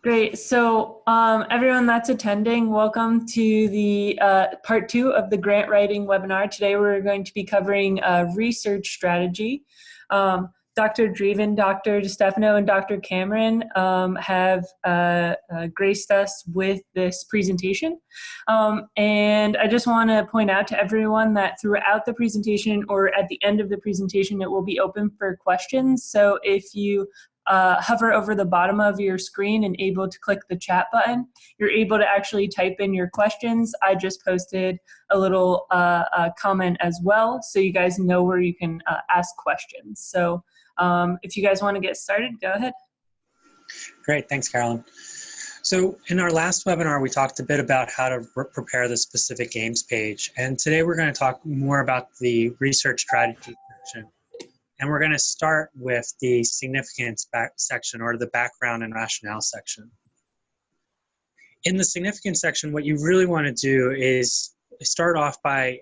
Great. So everyone that's attending, welcome to the part 2 of the grant writing webinar. Today we're going to be covering research strategy. Dr. Dreven, Dr. DeStefano, and Dr. Cameron have graced us with this presentation. And I just want to point out to everyone that throughout the presentation or at the end of the presentation, it will be open for questions. So if you hover over the bottom of your screen and able to click the chat button, you're able to actually type in your questions. I just posted a little comment as well, so you guys know where you can ask questions. So if you guys want to get started, go ahead. Great, thanks, Carolyn. So in our last webinar, we talked a bit about how to prepare the specific games page. And today we're going to talk more about the research strategy section. And we're going to start with the significance section, or the background and rationale section. In the significance section, what you really want to do is start off by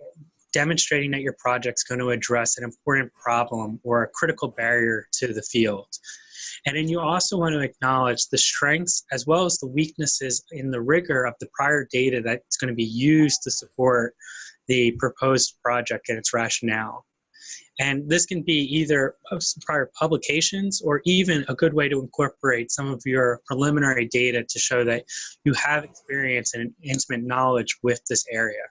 demonstrating that your project's going to address an important problem or a critical barrier to the field. And then you also want to acknowledge the strengths as well as the weaknesses in the rigor of the prior data that's going to be used to support the proposed project and its rationale. And this can be either prior publications or even a good way to incorporate some of your preliminary data to show that you have experience and intimate knowledge with this area.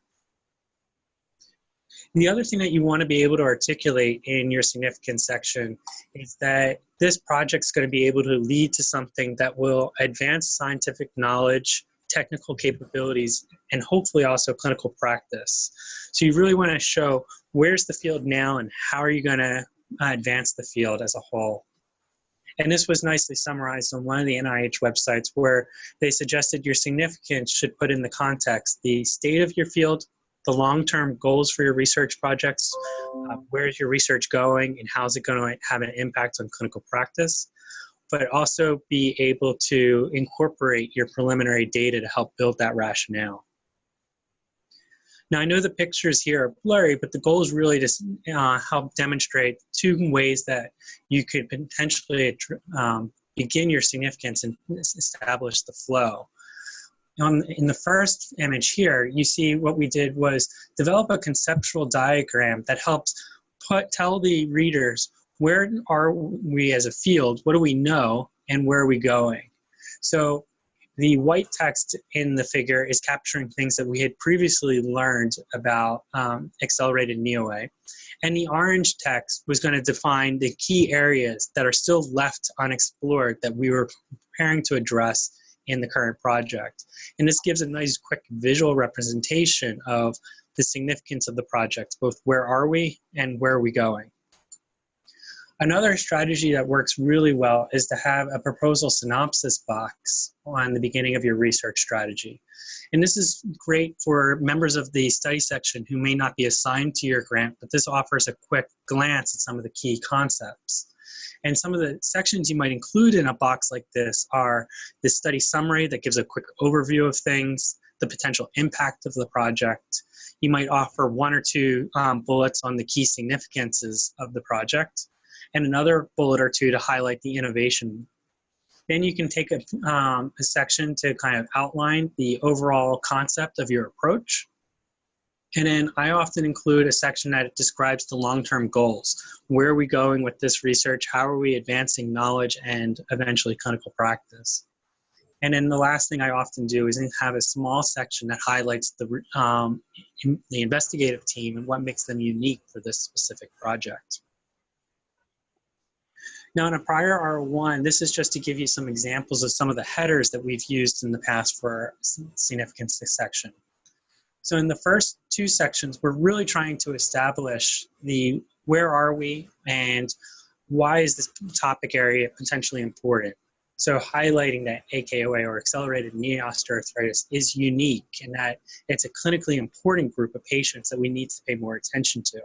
And the other thing that you want to be able to articulate in your significance section is that this project's going to be able to lead to something that will advance scientific knowledge, technical capabilities, and hopefully also clinical practice. So you really want to show where's the field now and how are you going to advance the field as a whole. And this was nicely summarized on one of the NIH websites, where they suggested your significance should put in the context the state of your field, the long-term goals for your research projects, where's your research going and how's it going to have an impact on clinical practice, but also be able to incorporate your preliminary data to help build that rationale. Now, I know the pictures here are blurry, but the goal is really to help demonstrate two ways that you could potentially begin your significance and establish the flow. In the first image here, you see what we did was develop a conceptual diagram that helps tell the readers where are we as a field, what do we know, and where are we going. So the white text in the figure is capturing things that we had previously learned about accelerated NEOA. And the orange text was going to define the key areas that are still left unexplored that we were preparing to address in the current project. And this gives a nice quick visual representation of the significance of the project, both where are we and where are we going. Another strategy that works really well is to have a proposal synopsis box on the beginning of your research strategy. And this is great for members of the study section who may not be assigned to your grant, but this offers a quick glance at some of the key concepts. And some of the sections you might include in a box like this are the study summary that gives a quick overview of things, the potential impact of the project. You might offer one or two bullets on the key significances of the project, and another bullet or two to highlight the innovation. Then you can take a section to kind of outline the overall concept of your approach. And then I often include a section that describes the long-term goals. Where are we going with this research? How are we advancing knowledge and eventually clinical practice? And then the last thing I often do is have a small section that highlights the investigative team and what makes them unique for this specific project. Now, in a prior R1, this is just to give you some examples of some of the headers that we've used in the past for our significance section. So in the first two sections, we're really trying to establish the where are we and why is this topic area potentially important. So highlighting that AKOA, or accelerated knee osteoarthritis, is unique and that it's a clinically important group of patients that we need to pay more attention to.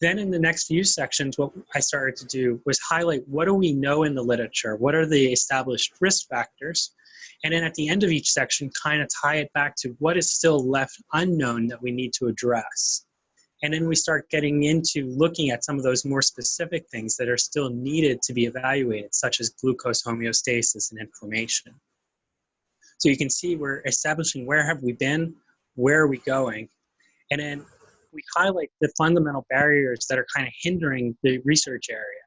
Then in the next few sections, what I started to do was highlight what do we know in the literature, what are the established risk factors, and then at the end of each section, kind of tie it back to what is still left unknown that we need to address. And then we start getting into looking at some of those more specific things that are still needed to be evaluated, such as glucose homeostasis and inflammation. So you can see we're establishing where have we been, where are we going, and then we highlight the fundamental barriers that are kind of hindering the research area.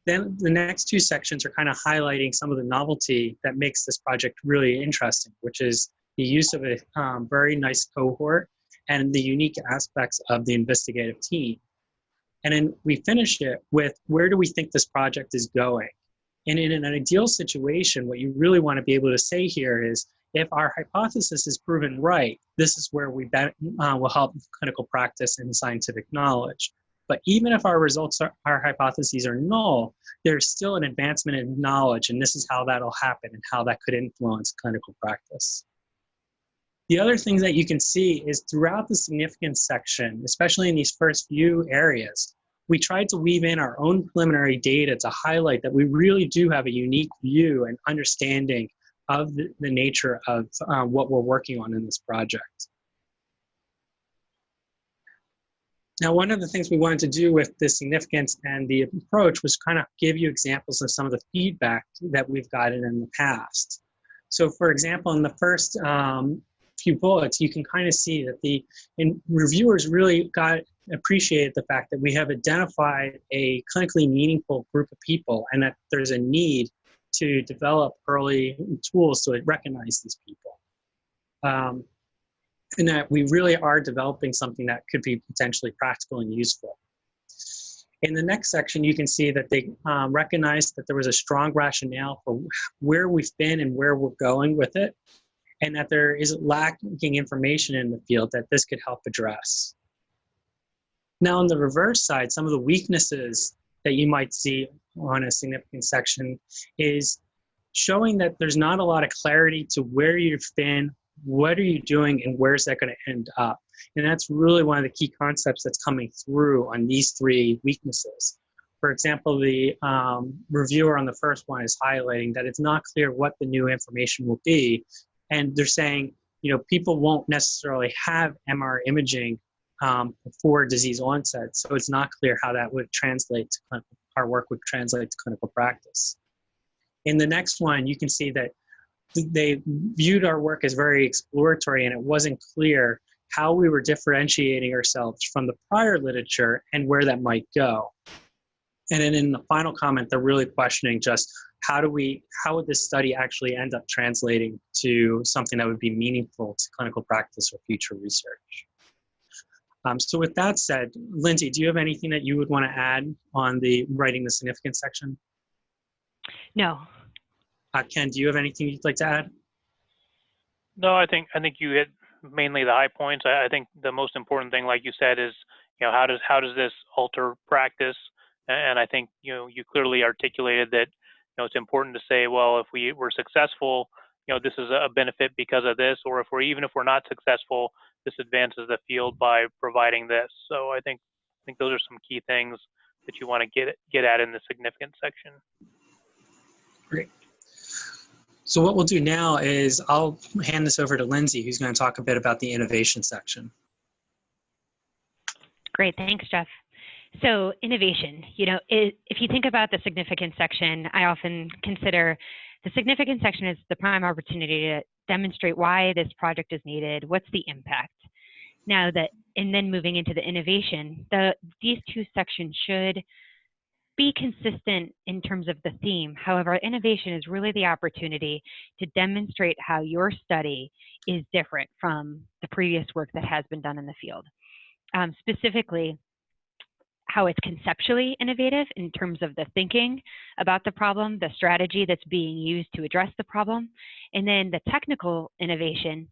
Then the next two sections are kind of highlighting some of the novelty that makes this project really interesting, which is the use of a very nice cohort and the unique aspects of the investigative team. And then we finish it with where do we think this project is going? And in an ideal situation, what you really want to be able to say here is, if our hypothesis is proven right, this is where we will help clinical practice and scientific knowledge. But even if our results, our hypotheses are null, there's still an advancement in knowledge, and this is how that'll happen and how that could influence clinical practice. The other thing that you can see is throughout the significance section, especially in these first few areas, we tried to weave in our own preliminary data to highlight that we really do have a unique view and understanding of the nature of what we're working on in this project. Now, one of the things we wanted to do with the significance and the approach was kind of give you examples of some of the feedback that we've gotten in the past. So for example, in the first few bullets, you can kind of see that the reviewers really appreciated the fact that we have identified a clinically meaningful group of people and that there's a need to develop early tools to recognize these people. And that we really are developing something that could be potentially practical and useful. In the next section, you can see that they recognized that there was a strong rationale for where we've been and where we're going with it, and that there is lacking information in the field that this could help address. Now, on the reverse side, some of the weaknesses that you might see on a significant section is showing that there's not a lot of clarity to where you've been, what are you doing, and where's that going to end up? And that's really one of the key concepts that's coming through on these three weaknesses. For example, the reviewer on the first one is highlighting that it's not clear what the new information will be. And they're saying, you know, people won't necessarily have MR imaging before disease onset, so it's not clear how that would translate to our work would translate to clinical practice. In the next one, you can see that they viewed our work as very exploratory, and it wasn't clear how we were differentiating ourselves from the prior literature and where that might go. And then in the final comment, they're really questioning just how would this study actually end up translating to something that would be meaningful to clinical practice or future research. So with that said, Lindsay, do you have anything that you would want to add on the writing the significance section? No. Ken, do you have anything you'd like to add? No, I think you hit mainly the high points. I think the most important thing, like you said, is, you know, how does this alter practice? And I think, you know, you clearly articulated that, you know, it's important to say, well, if we were successful, you know, this is a benefit because of this, or even if we're not successful, this advances the field by providing this. So I think those are some key things that you want to get at in the significance section. Great. So what we'll do now is I'll hand this over to Lindsay, who's going to talk a bit about the innovation section. Great, thanks, Jeff. So innovation, you know, if you think about the significance section, I often consider the significance section as the prime opportunity to demonstrate why this project is needed, what's the impact. Now and then moving into the innovation, these two sections should be consistent in terms of the theme. However, innovation is really the opportunity to demonstrate how your study is different from the previous work that has been done in the field. Specifically, how it's conceptually innovative in terms of the thinking about the problem, the strategy that's being used to address the problem, and then the technical innovation.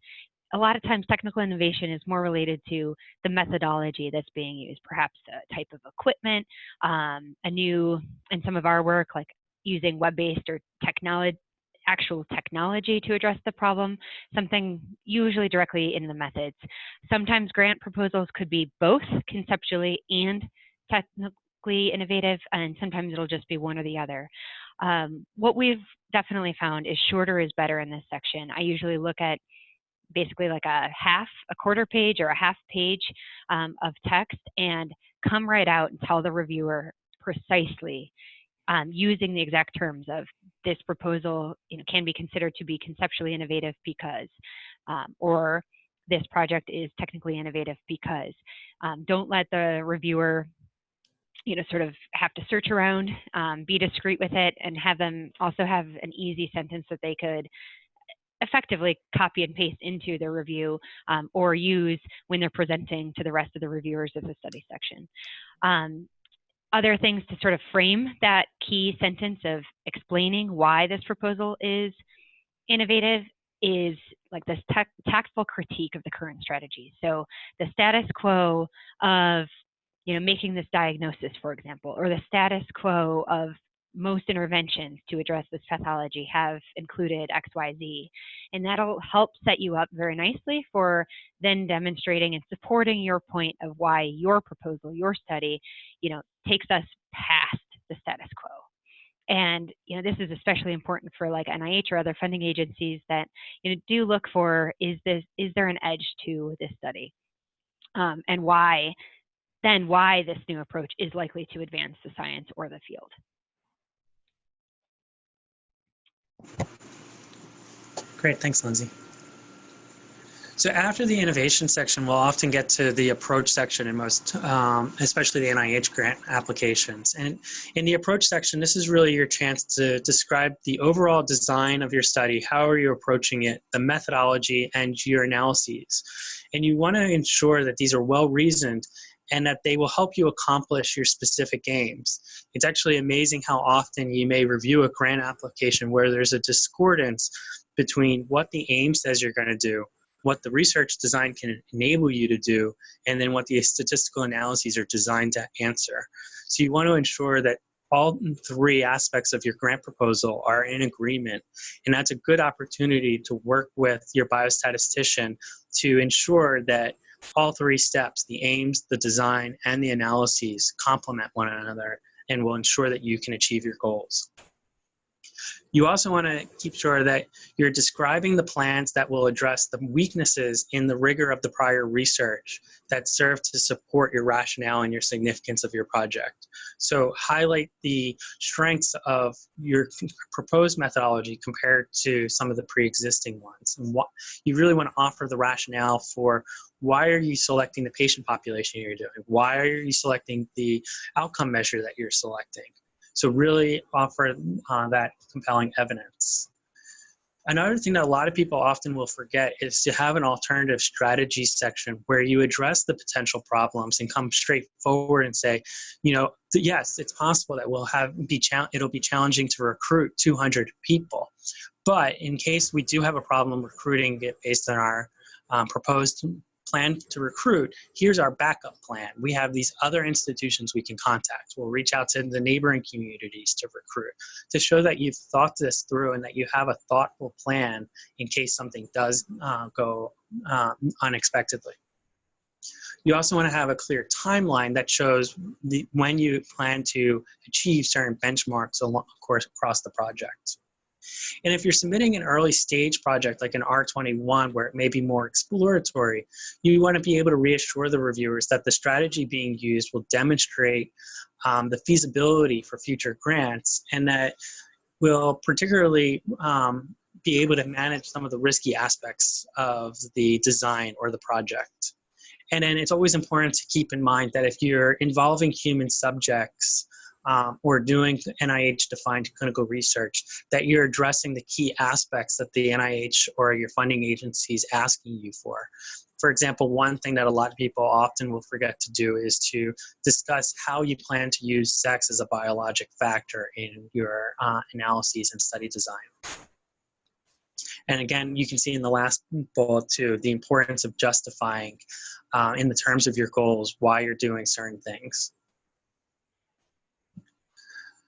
A lot of times technical innovation is more related to the methodology that's being used, perhaps a type of equipment, in some of our work, like using web-based or actual technology to address the problem, something usually directly in the methods. Sometimes grant proposals could be both conceptually and technically innovative, and sometimes it'll just be one or the other. What we've definitely found is shorter is better in this section. I usually look at basically like a quarter page or a half page of text, and come right out and tell the reviewer precisely, using the exact terms of this proposal, can be considered to be conceptually innovative because, or this project is technically innovative because. Don't let the reviewer, sort of have to search around, be discreet with it, and have them also have an easy sentence that they could effectively copy and paste into their review, or use when they're presenting to the rest of the reviewers of the study section. Other things to sort of frame that key sentence of explaining why this proposal is innovative is like this tactful critique of the current strategy. So the status quo of, making this diagnosis, for example, or the status quo of most interventions to address this pathology have included X, Y, Z. And that'll help set you up very nicely for then demonstrating and supporting your point of why your proposal, your study, takes us past the status quo. And this is especially important for like NIH or other funding agencies that do look for, is there an edge to this study, and why this new approach is likely to advance the science or the field. Great, thanks, Lindsay. So after the innovation section, we'll often get to the approach section in most, especially the NIH grant applications. And in the approach section, this is really your chance to describe the overall design of your study, how are you approaching it, the methodology, and your analyses. And you want to ensure that these are well-reasoned and that they will help you accomplish your specific aims. It's actually amazing how often you may review a grant application where there's a discordance between what the aim says you're going to do, what the research design can enable you to do, and then what the statistical analyses are designed to answer. So you want to ensure that all three aspects of your grant proposal are in agreement, and that's a good opportunity to work with your biostatistician to ensure that all three steps, the aims, the design, and the analyses, complement one another and will ensure that you can achieve your goals. You also want to keep sure that you're describing the plans that will address the weaknesses in the rigor of the prior research that serve to support your rationale and your significance of your project. So highlight the strengths of your proposed methodology compared to some of the pre-existing ones. And what you really want to offer the rationale for why are you selecting the patient population you're doing? Why are you selecting the outcome measure that you're selecting? So really offer that compelling evidence. Another thing that a lot of people often will forget is to have an alternative strategy section where you address the potential problems and come straight forward and say, yes, it's possible that it'll be challenging to recruit 200 people. But in case we do have a problem recruiting it based on our proposed plan to recruit, here's our backup plan. We have these other institutions we can contact. We'll reach out to the neighboring communities to recruit, to show that you've thought this through and that you have a thoughtful plan in case something does go unexpectedly. You also want to have a clear timeline that shows when you plan to achieve certain benchmarks, of course, across the project. And if you're submitting an early stage project like an R21 where it may be more exploratory, you want to be able to reassure the reviewers that the strategy being used will demonstrate the feasibility for future grants, and that will particularly be able to manage some of the risky aspects of the design or the project. And then it's always important to keep in mind that if you're involving human subjects or doing NIH-defined clinical research, that you're addressing the key aspects that the NIH or your funding agency is asking you for. For example, one thing that a lot of people often will forget to do is to discuss how you plan to use sex as a biologic factor in your analyses and study design. And again, you can see in the last bullet too, the importance of justifying in the terms of your goals why you're doing certain things.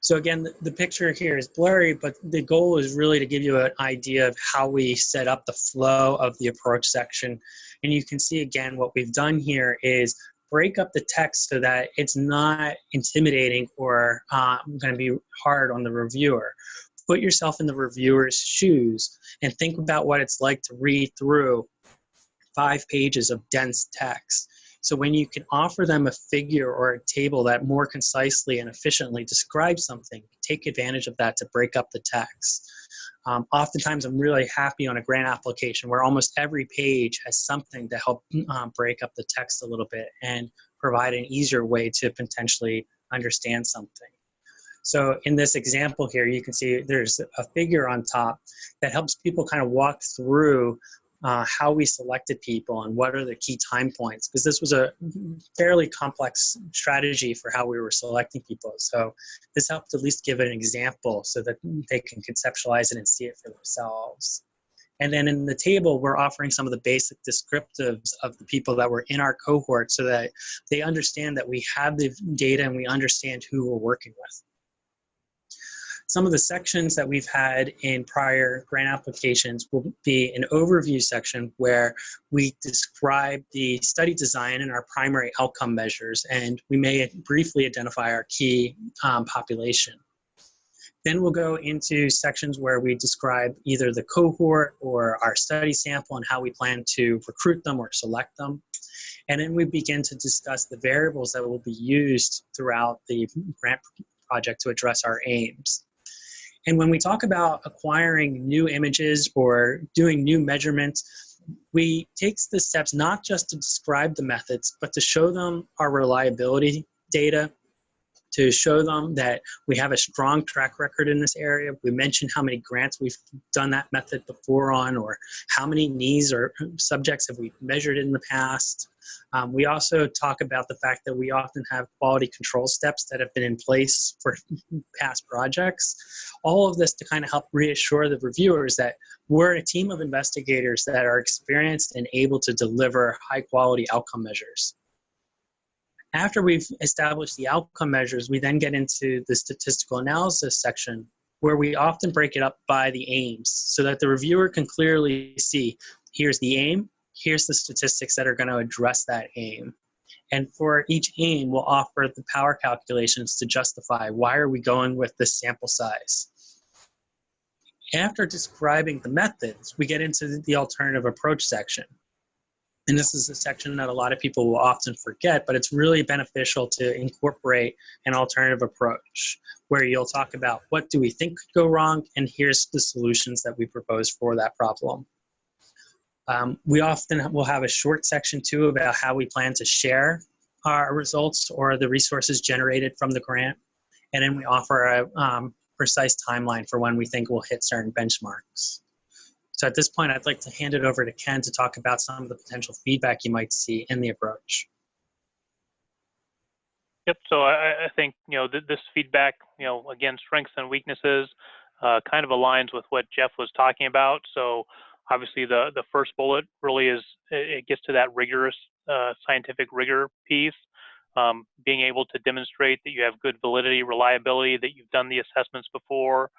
So again, the picture here is blurry, but the goal is really to give you an idea of how we set up the flow of the approach section. And you can see again, what we've done here is break up the text so that it's not intimidating or going to be hard on the reviewer. Put yourself in the reviewer's shoes and think about what it's like to read through 5 pages of dense text. So when you can offer them a figure or a table that more concisely and efficiently describes something, take advantage of that to break up the text. Oftentimes I'm really happy on a grant application where almost every page has something to help break up the text a little bit and provide an easier way to potentially understand something. So in this example here, you can see there's a figure on top that helps people kind of walk through how we selected people and what are the key time points, because this was a fairly complex strategy for how we were selecting people. So this helped at least give an example so that they can conceptualize it and see it for themselves. And then in the table, we're offering some of the basic descriptives of the people that were in our cohort so that they understand that we have the data and we understand who we're working with. Some of the sections that we've had in prior grant applications will be an overview section where we describe the study design and our primary outcome measures, and we may briefly identify our key population. Then we'll go into sections where we describe either the cohort or our study sample and how we plan to recruit them or select them. And then we begin to discuss the variables that will be used throughout the grant project to address our aims. And when we talk about acquiring new images or doing new measurements, we take the steps not just to describe the methods, but to show them our reliability data, to show them that we have a strong track record in this area. We mentioned how many grants we've done that method before on, or how many knees or subjects have we measured in the past. We also talk about the fact that we often have quality control steps that have been in place for past projects. All of this to kind of help reassure the reviewers that we're a team of investigators that are experienced and able to deliver high quality outcome measures. After we've established the outcome measures, we then get into the statistical analysis section where we often break it up by the aims so that the reviewer can clearly see, here's the aim, here's the statistics that are going to address that aim. And for each aim, we'll offer the power calculations to justify why are we going with this sample size. After describing the methods, we get into the alternative approach section. And this is a section that a lot of people will often forget, but it's really beneficial to incorporate an alternative approach where you'll talk about what do we think could go wrong, and here's the solutions that we propose for that problem. We often will have a short section too about how we plan to share our results or the resources generated from the grant. And then we offer a precise timeline for when we think we'll hit certain benchmarks. So at this point, I'd like to hand it over to Ken to talk about some of the potential feedback you might see in the approach. Yep. So I think this feedback, again, strengths and weaknesses, kind of aligns with what Jeff was talking about. So obviously, the first bullet really is it gets to that rigorous scientific rigor piece, being able to demonstrate that you have good validity, reliability, that you've done the assessments before.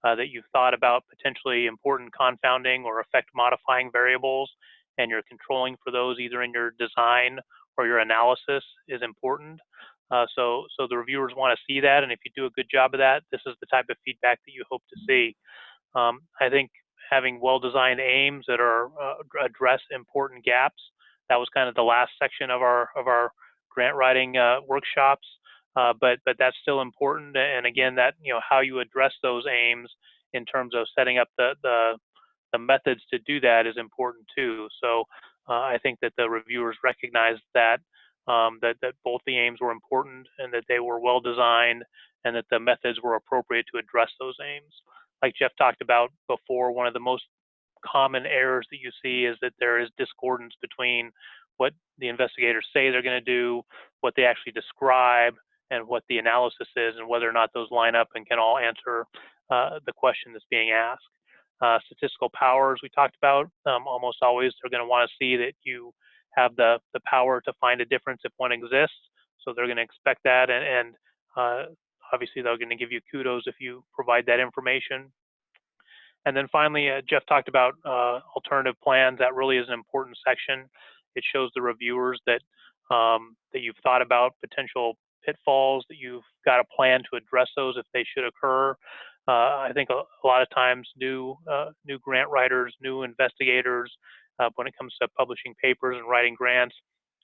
That you've thought about potentially important confounding or effect modifying variables, and you're controlling for those either in your design or your analysis is important. So the reviewers want to see that, and if you do a good job of that, this is the type of feedback that you hope to see. I think having well-designed aims that are address important gaps, that was kind of the last section of our grant writing workshops. But that's still important, and again, that how you address those aims in terms of setting up the methods to do that is important too. So I think that the reviewers recognized that that both the aims were important and that they were well designed and that the methods were appropriate to address those aims. Like Jeff talked about before, one of the most common errors that you see is that there is discordance between what the investigators say they're going to do, what they actually describe, and what the analysis is, and whether or not those line up and can all answer the question that's being asked. Statistical powers we talked about, almost always they're going to want to see that you have the power to find a difference if one exists. So they're going to expect that, and obviously they're going to give you kudos if you provide that information. And then finally, Jeff talked about alternative plans. That really is an important section. It shows the reviewers that that you've thought about potential pitfalls, that you've got a plan to address those if they should occur. I think a lot of times new grant writers, new investigators when it comes to publishing papers and writing grants.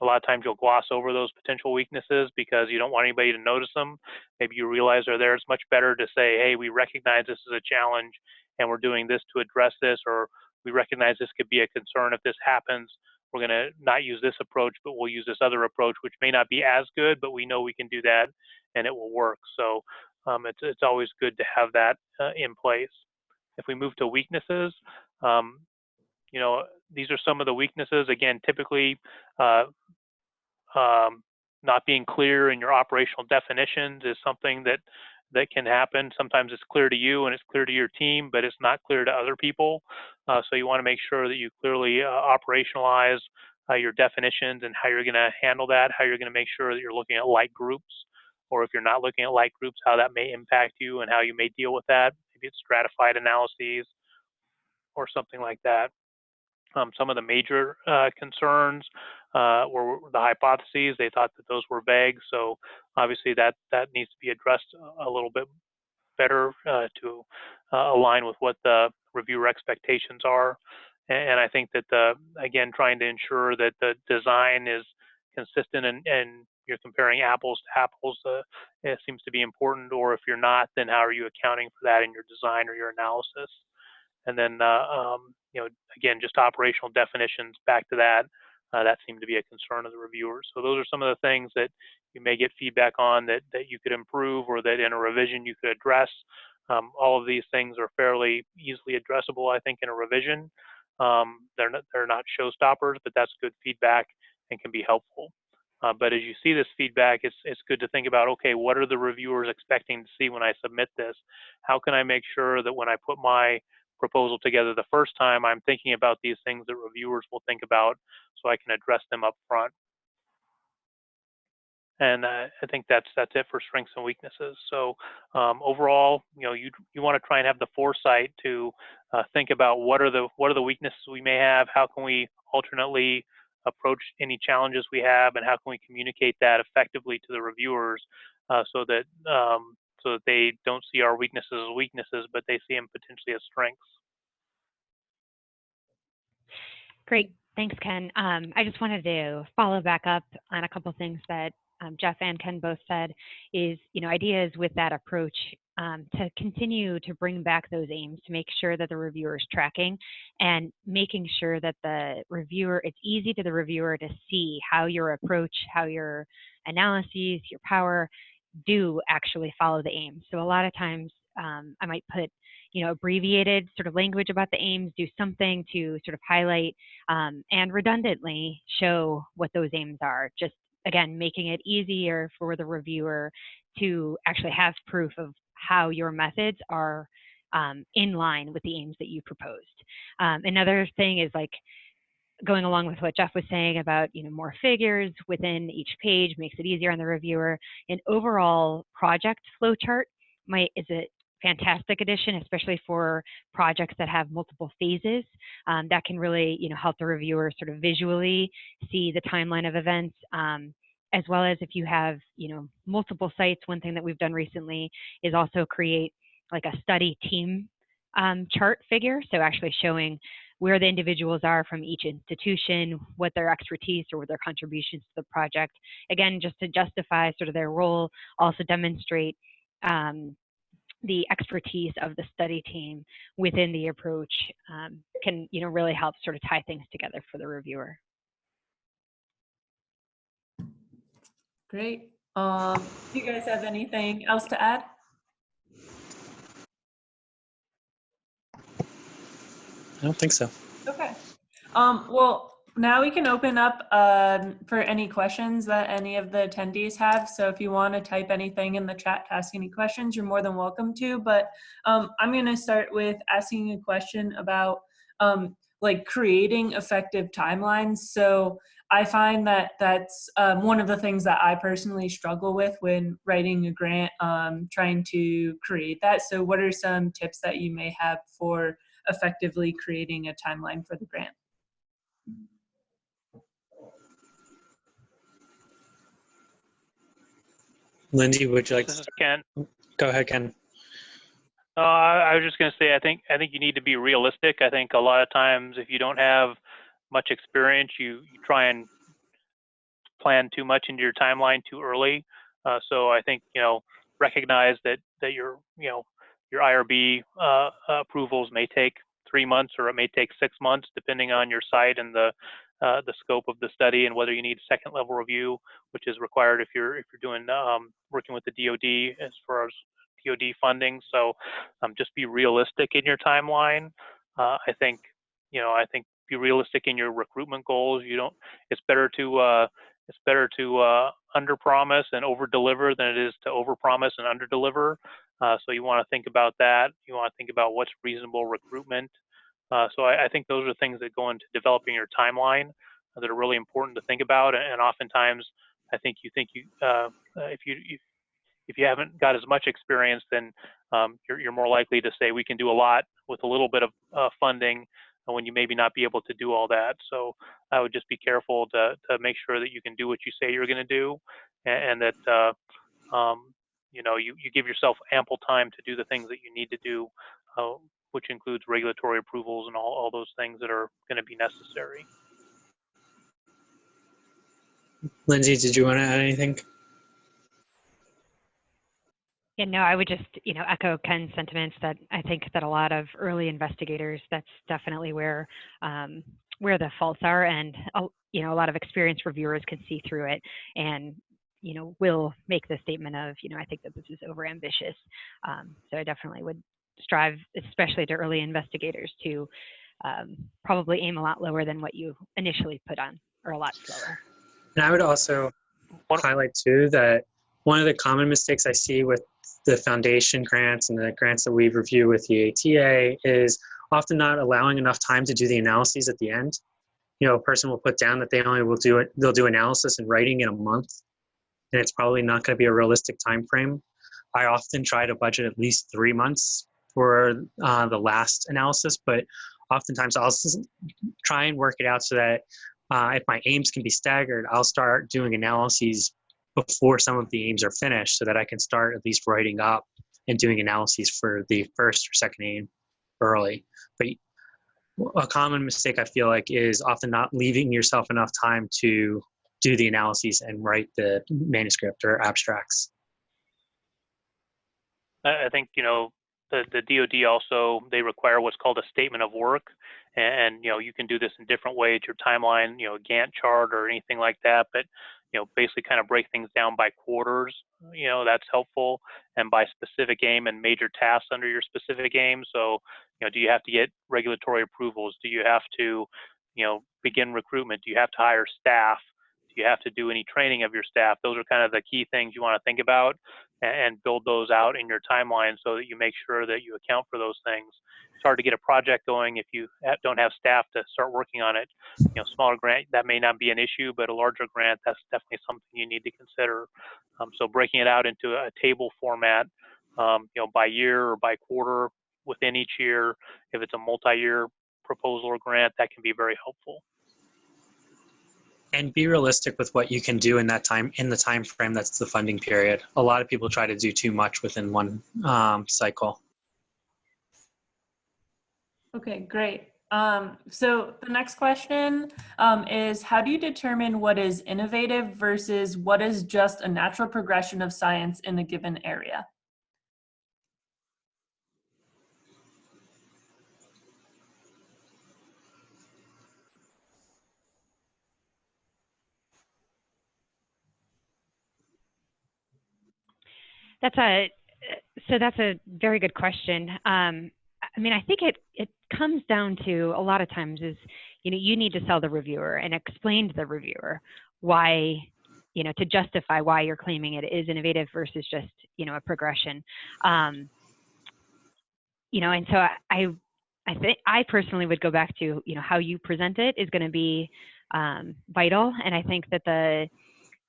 A lot of times you'll gloss over those potential weaknesses because you don't want anybody to notice them. Maybe you realize they're there. It's much better to say, hey, we recognize this is a challenge and we're doing this to address this, or we recognize this could be a concern if this happens. We're going to not use this approach, but we'll use this other approach, which may not be as good, but we know we can do that and it will work. So it's always good to have that in place. If we move to weaknesses, you know, these are some of the weaknesses. Again, typically, not being clear in your operational definitions is something that can happen. Sometimes it's clear to you and it's clear to your team, but it's not clear to other people. So you want to make sure that you clearly operationalize your definitions and how you're going to handle that, how you're going to make sure that you're looking at like groups, or if you're not looking at like groups, how that may impact you and how you may deal with that. Maybe it's stratified analyses or something like that. Some of the major concerns were the hypotheses. They thought that those were vague, so obviously that needs to be addressed a little bit better to align with what the reviewer expectations are. And I think that again, trying to ensure that the design is consistent and you're comparing apples to apples, it seems to be important. Or if you're not, then how are you accounting for that in your design or your analysis? And then, you know, again, just operational definitions, back to that, that seemed to be a concern of the reviewers. So those are some of the things that you may get feedback on that you could improve, or that in a revision you could address. All of these things are fairly easily addressable, I think, in a revision. They're not showstoppers, but that's good feedback and can be helpful. But as you see this feedback, it's good to think about, okay, what are the reviewers expecting to see when I submit this? How can I make sure that when I put my proposal together the first time, I'm thinking about these things that reviewers will think about, so I can address them up front. And I think that's it for strengths and weaknesses. So overall, you know, you want to try and have the foresight to think about what are the weaknesses we may have, how can we alternately approach any challenges we have, and how can we communicate that effectively to the reviewers so that they don't see our weaknesses as weaknesses, but they see them potentially as strengths. Great, thanks, Ken. I just wanted to follow back up on a couple things that Jeff and Ken both said. Is, you know, ideas with that approach to continue to bring back those aims, to make sure that the reviewer is tracking and making sure that the reviewer, it's easy to the reviewer to see how your approach, how your analyses, your power do actually follow the aims. So a lot of times I might put, you know, abbreviated sort of language about the aims, do something to sort of highlight and redundantly show what those aims are. Just, again, making it easier for the reviewer to actually have proof of how your methods are in line with the aims that you proposed. Another thing is, like, going along with what Jeff was saying about, you know, more figures within each page makes it easier on the reviewer. An overall project flowchart is a fantastic addition, especially for projects that have multiple phases. That can really, you know, help the reviewer sort of visually see the timeline of events, as well as if you have, you know, multiple sites. One thing that we've done recently is also create like a study team chart figure. So actually showing where the individuals are from each institution, what their expertise or what their contributions to the project. Again, just to justify sort of their role, also demonstrate the expertise of the study team within the approach can, you know, really help sort of tie things together for the reviewer. Great. Do you guys have anything else to add? I don't think so. Okay. Well, now we can open up for any questions that any of the attendees have. So if you want to type anything in the chat to ask any questions, you're more than welcome to. But I'm going to start with asking a question about like creating effective timelines. So I find that that's one of the things that I personally struggle with when writing a grant, trying to create that. So what are some tips that you may have for effectively creating a timeline for the grant? Lindsay, would you like to This is start? Ken. Go ahead, Ken. I was just going to say, I think you need to be realistic. I think a lot of times if you don't have much experience, you try and plan too much into your timeline too early. So I think, recognize that your IRB approvals may take 3 months, or it may take 6 months, depending on your site and the scope of the study, and whether you need second level review, which is required if you're doing working with the DoD as far as DoD funding. So just be realistic in your timeline. I think be realistic in your recruitment goals. It's better to under-promise and over-deliver than it is to over-promise and under-deliver. So you want to think about that. You want to think about what's reasonable recruitment. So I think those are things that go into developing your timeline that are really important to think about. And oftentimes, I think if you haven't got as much experience, then you're more likely to say we can do a lot with a little bit of funding, when you maybe not be able to do all that. So I would just be careful to make sure that you can do what you say you're going to do, and that you give yourself ample time to do the things that you need to do, which includes regulatory approvals and all those things that are going to be necessary. Lindsay, did you want to add anything? Yeah, no, I would just, echo Ken's sentiments that I think that a lot of early investigators, that's definitely where the faults are, and a lot of experienced reviewers can see through it, and will make the statement of, I think that this is overambitious. So I definitely would strive, especially to early investigators, to probably aim a lot lower than what you initially put on, or a lot slower. And I would also highlight too that one of the common mistakes I see with the foundation grants and the grants that we review with the ATA is often not allowing enough time to do the analyses at the end. A person will put down that they'll do analysis and writing in a month, and it's probably not going to be a realistic time frame. I often try to budget at least 3 months for the last analysis, but oftentimes I'll try and work it out so that if my aims can be staggered, I'll start doing analyses before some of the aims are finished, so that I can start at least writing up and doing analyses for the first or second aim early. But a common mistake I feel like is often not leaving yourself enough time to do the analyses and write the manuscript or abstracts. I think, the DoD also, they require what's called a statement of work. And you can do this in different ways, your timeline, a Gantt chart or anything like that. But, basically kind of break things down by quarters, that's helpful, and by specific aim and major tasks under your specific aim. So, do you have to get regulatory approvals? Do you have to, begin recruitment? Do you have to hire staff? Do you have to do any training of your staff? Those are kind of the key things you want to think about, and build those out in your timeline so that you make sure that you account for those things. It's hard to get a project going if you don't have staff to start working on it. Smaller grant, that may not be an issue, but a larger grant, that's definitely something you need to consider. So breaking it out into a table format, by year or by quarter within each year, if it's a multi-year proposal or grant, that can be very helpful. And be realistic with what you can do in the time frame that's the funding period. A lot of people try to do too much within one cycle. Okay, great. So the next question is, how do you determine what is innovative versus what is just a natural progression of science in a given area? That's a very good question. I think it comes down to, a lot of times, is, you need to sell the reviewer and explain to the reviewer why, to justify why you're claiming it is innovative versus just, a progression. And so I think I personally would go back to, how you present it is going to be vital. And I think that the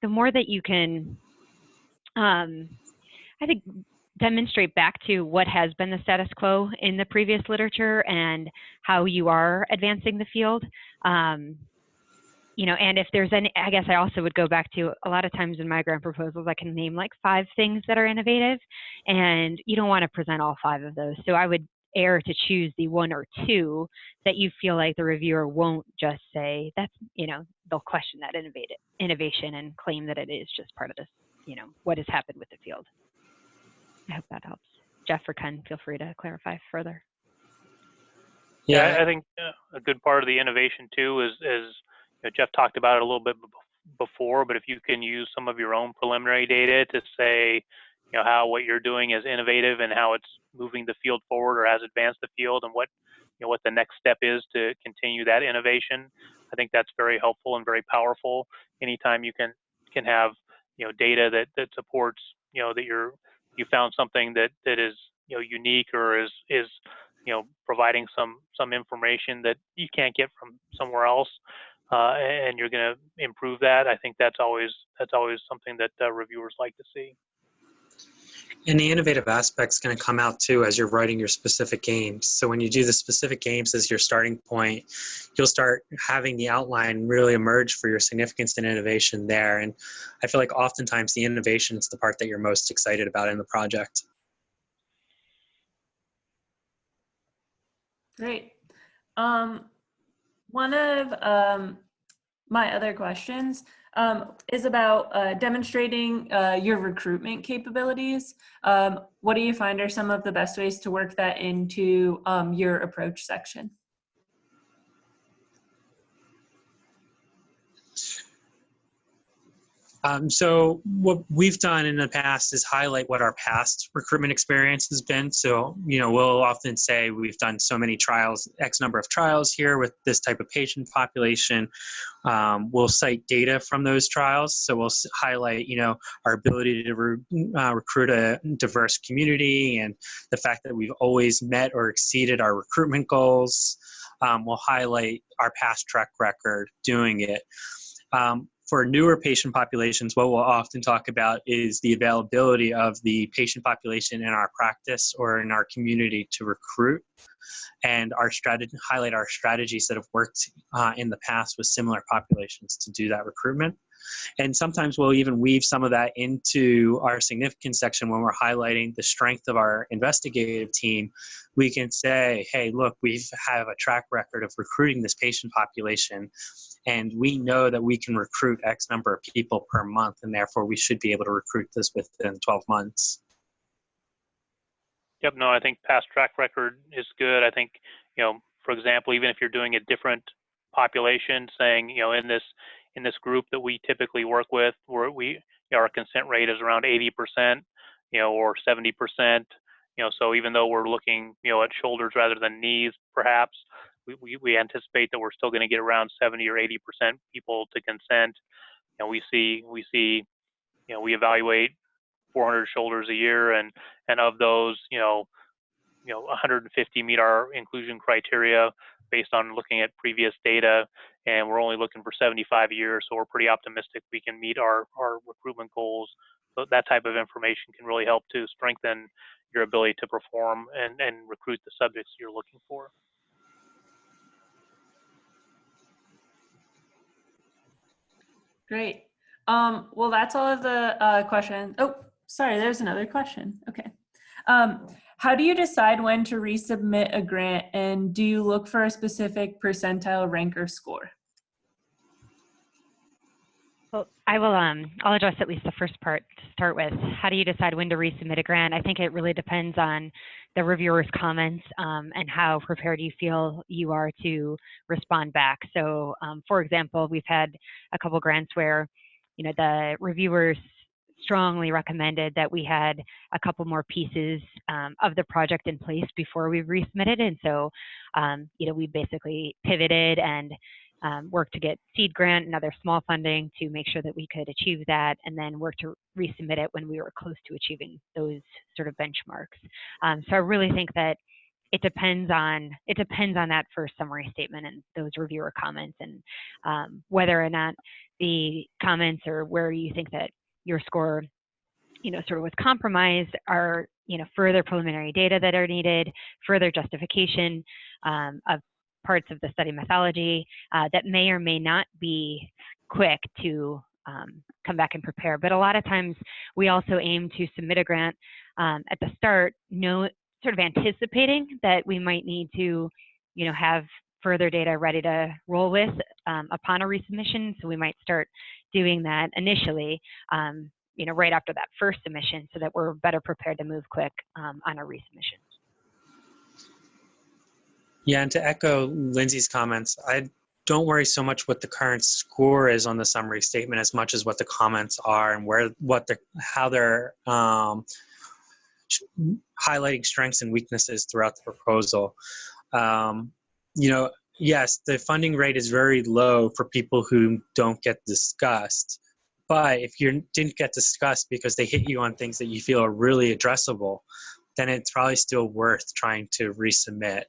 more that you can, I think, demonstrate back to what has been the status quo in the previous literature and how you are advancing the field. And if there's any, I guess I also would go back to, a lot of times in my grant proposals, I can name like 5 things that are innovative, and you don't want to present all 5 of those. So I would err to choose the one or two that you feel like the reviewer won't just say that's, they'll question that innovation and claim that it is just part of this, what has happened with the field. I hope that helps. Jeff or Ken, feel free to clarify further. Yeah, I think a good part of the innovation too is Jeff talked about it a little bit before, but if you can use some of your own preliminary data to say, how what you're doing is innovative and how it's moving the field forward or has advanced the field, and what the next step is to continue that innovation, I think that's very helpful and very powerful. Anytime you can have data that supports that you found something that is unique or is providing some information that you can't get from somewhere else, and you're going to improve that. I think that's always something that reviewers like to see. And the innovative aspect's going to come out too as you're writing your specific games. So when you do the specific games as your starting point, you'll start having the outline really emerge for your significance and innovation there. And I feel like oftentimes the innovation is the part that you're most excited about in the project. Great. One of my other questions is about demonstrating your recruitment capabilities. What do you find are some of the best ways to work that into your approach section? So what we've done in the past is highlight what our past recruitment experience has been. So, we'll often say we've done so many trials, X number of trials here with this type of patient population. We'll cite data from those trials. So we'll highlight, our ability to recruit a diverse community and the fact that we've always met or exceeded our recruitment goals. We'll highlight our past track record doing it. For newer patient populations, what we'll often talk about is the availability of the patient population in our practice or in our community to recruit, and highlight our strategies that have worked in the past with similar populations to do that recruitment. And sometimes we'll even weave some of that into our significance section when we're highlighting the strength of our investigative team. We can say, hey, look, we have a track record of recruiting this patient population, and we know that we can recruit X number of people per month, and therefore we should be able to recruit this within 12 months. Yep, no, I think past track record is good. I think, for example, even if you're doing a different population, saying, in this group that we typically work with, where our consent rate is around 80%, or 70%, so even though we're looking, at shoulders rather than knees, perhaps, we anticipate that we're still going to get around 70 or 80% people to consent. We evaluate 400 shoulders a year, and of those, 150 meet our inclusion criteria based on looking at previous data, and we're only looking for 75 a year, so we're pretty optimistic we can meet our recruitment goals. So that type of information can really help to strengthen your ability to perform and recruit the subjects you're looking for. Great. Well, that's all of the questions. Oh, sorry, there's another question. Okay. How do you decide when to resubmit a grant, and do you look for a specific percentile rank or score? Well, I'll address at least the first part to start with. How do you decide when to resubmit a grant? I think it really depends on the reviewer's comments and how prepared you feel you are to respond back. So, for example, we've had a couple grants where, the reviewers strongly recommended that we had a couple more pieces of the project in place before we resubmitted. And so, we basically pivoted and worked to get seed grant and other small funding to make sure that we could achieve that, and then work to resubmit it when we were close to achieving those sort of benchmarks. So I really think that it depends on that first summary statement and those reviewer comments, and whether or not the comments or where you think that your score, sort of was compromised, are, further preliminary data that are needed, further justification of parts of the study methodology that may or may not be quick to come back and prepare. But a lot of times we also aim to submit a grant at the start, sort of anticipating that we might need to, have further data ready to roll with upon a resubmission. So we might start doing that initially, right after that first submission, so that we're better prepared to move quick on a resubmission. Yeah, and to echo Lindsay's comments, I don't worry so much what the current score is on the summary statement as much as what the comments are and how they're highlighting strengths and weaknesses throughout the proposal. Yes, the funding rate is very low for people who don't get discussed. But if you didn't get discussed because they hit you on things that you feel are really addressable, then it's probably still worth trying to resubmit.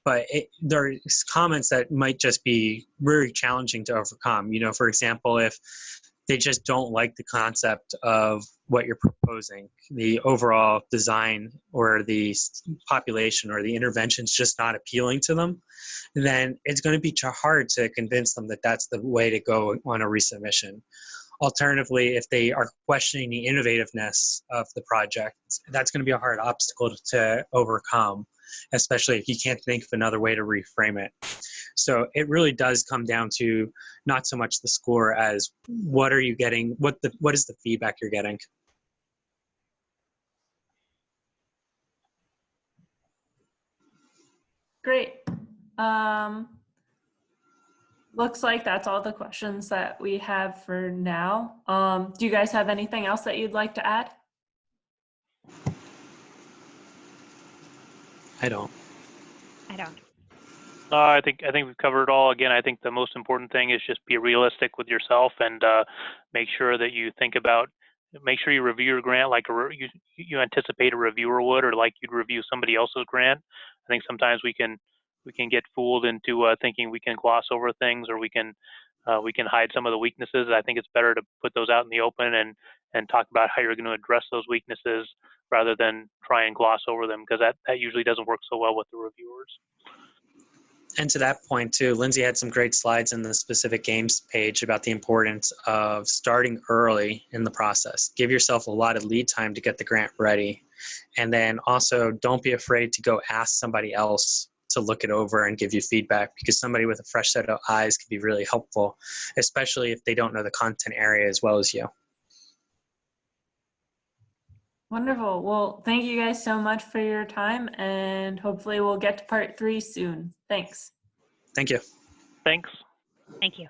But there's comments that might just be very challenging to overcome. For example, if they just don't like the concept of what you're proposing, the overall design or the population or the intervention is just not appealing to them, then it's going to be hard to convince them that that's the way to go on a resubmission. Alternatively, if they are questioning the innovativeness of the project, that's going to be a hard obstacle to overcome, especially if you can't think of another way to reframe it. So it really does come down to not so much the score as what are you getting, what is the feedback you're getting. Great. Looks like that's all the questions that we have for now. Do you guys have anything else that you'd like to add? I don't. No, I think we've covered it all. Again, I think the most important thing is just be realistic with yourself and make sure that you make sure you review your grant like you anticipate a reviewer would, or like you'd review somebody else's grant. I think sometimes we can get fooled into thinking we can gloss over things, or we can hide some of the weaknesses. I think it's better to put those out in the open and talk about how you're going to address those weaknesses rather than try and gloss over them, because that usually doesn't work so well with the reviewers. And to that point too, Lindsay had some great slides in the specific games page about the importance of starting early in the process. Give yourself a lot of lead time to get the grant ready. And then also don't be afraid to go ask somebody else to look it over and give you feedback, because somebody with a fresh set of eyes can be really helpful, especially if they don't know the content area as well as you. Wonderful. Well, thank you guys so much for your time, and hopefully we'll get to part 3 soon. Thanks. Thank you. Thanks. Thank you.